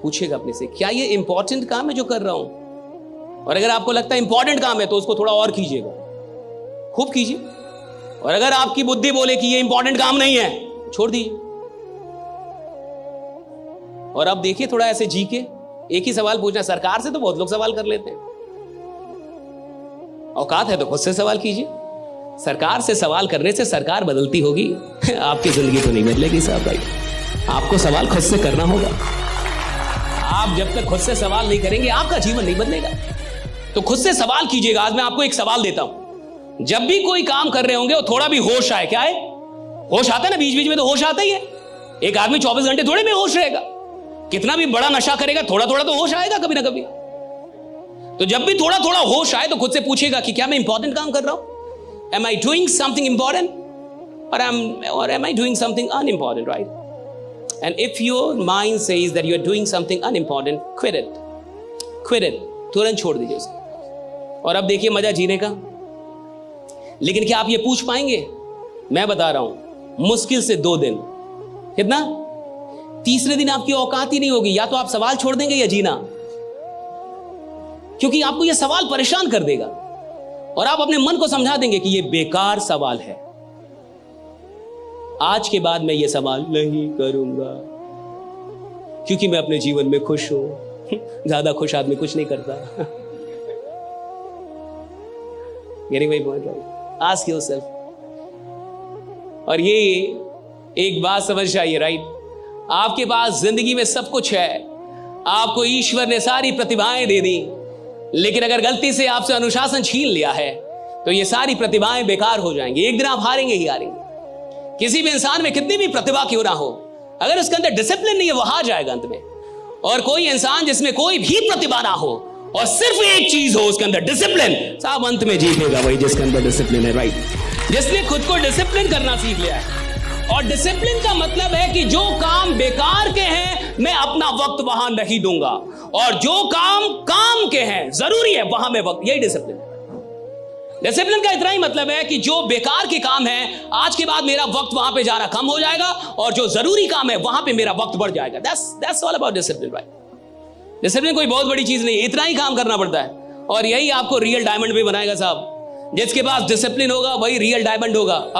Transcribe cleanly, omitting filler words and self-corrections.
पूछेगा अपने से, क्या ये इंपॉर्टेंट काम है जो कर रहा हूं? और अगर आपको लगता है इंपॉर्टेंट काम है तो उसको थोड़ा और कीजिएगा, खूब कीजिए। और अगर आपकी बुद्धि बोले कि ये इंपॉर्टेंट काम नहीं है, छोड़ दीजिए। और अब देखिए थोड़ा ऐसे जी के एक ही सवाल पूछना। सरकार से तो बहुत लोग सवाल कर लेते हैं, औकात है तो खुद से सवाल कीजिए। सरकार से सवाल करने से सरकार बदलती होगी, आपकी जिंदगी तो नहीं बदलेगी साहब भाई। आपको सवाल खुद से करना होगा। आप जब तक खुद से सवाल नहीं करेंगे आपका जीवन नहीं बदलेगा। तो खुद से सवाल कीजिएगा। आज मैं आपको एक सवाल देता हूं, जब भी कोई काम कर रहे होंगे और थोड़ा भी होश आए, क्या है होश आता है ना, बीच बीच में तो होश आता ही है। एक आदमी 24 घंटे थोड़े में होश रहेगा, कितना भी बड़ा नशा करेगा थोड़ा थोड़ा तो होश आएगा कभी ना कभी। तो जब भी थोड़ा थोड़ा होश आए तो खुद से पूछेगा कि क्या मैं इंपॉर्टेंट काम कर रहा हूं? Am I doing something important or am I doing something unimportant, right? And if your mind says that you are doing something unimportant, quit it, तुरंत छोड़ दीजिए उसको। और अब देखिए मजा जीने का। लेकिन क्या आप ये पूछ पाएंगे? मैं बता रहा हूं, मुश्किल से 2 दिन। कितना? तीसरे दिन आपकी औकात ही नहीं होगी, या तो आप सवाल छोड़ देंगे या जीना, क्योंकि आपको यह सवाल परेशान कर देगा। और आप अपने मन को समझा देंगे कि यह बेकार सवाल है, आज के बाद मैं यह सवाल नहीं करूंगा, क्योंकि मैं अपने जीवन में खुश हूं। ज्यादा खुश आदमी कुछ नहीं करता। Getting my point, right? Ask yourself. और ये एक बात समझ आइए, राइट? आपके पास जिंदगी में सब कुछ है, आपको ईश्वर ने सारी प्रतिभाएं दे दी, लेकिन अगर गलती से आपसे अनुशासन छीन लिया है तो ये सारी प्रतिभाएं बेकार हो जाएंगी। एक दिन आप हारेंगे ही हारेंगे। किसी भी इंसान में कितनी भी प्रतिभा क्यों ना हो, अगर उसके अंदर डिसिप्लिन नहीं है वो हार जाएगा अंत में। और कोई इंसान जिसमें कोई भी प्रतिभा ना हो और सिर्फ एक चीज हो उसके अंदर डिसिप्लिन, साहब अंत में जीतेगा वही जिसके अंदर डिसिप्लिन है, राइट? जिसने खुद को डिसिप्लिन करना सीख लिया है। और डिसिप्लिन का मतलब है कि जो काम बेकार के हैं मैं अपना वक्त वहां नहीं दूंगा, और जो काम के हैं जरूरी है वहां मैं वक्त, यही डिसिप्लिन है। डिसिप्लिन का इतना ही मतलब है कि जो बेकार के काम है आज के बाद मेरा वक्त वहां पे जाना कम हो जाएगा, और जो जरूरी काम है वहां पे मेरा वक्त बढ़ जाएगा। That's all about discipline, right? Discipline कोई बहुत बड़ी चीज नहीं है, इतना ही काम करना पड़ता है, और यही आपको रियल डायमंड भी बनाएगा साहब। जिसके पास डिसिप्लिन होगा वही रियल डायमंड होगा।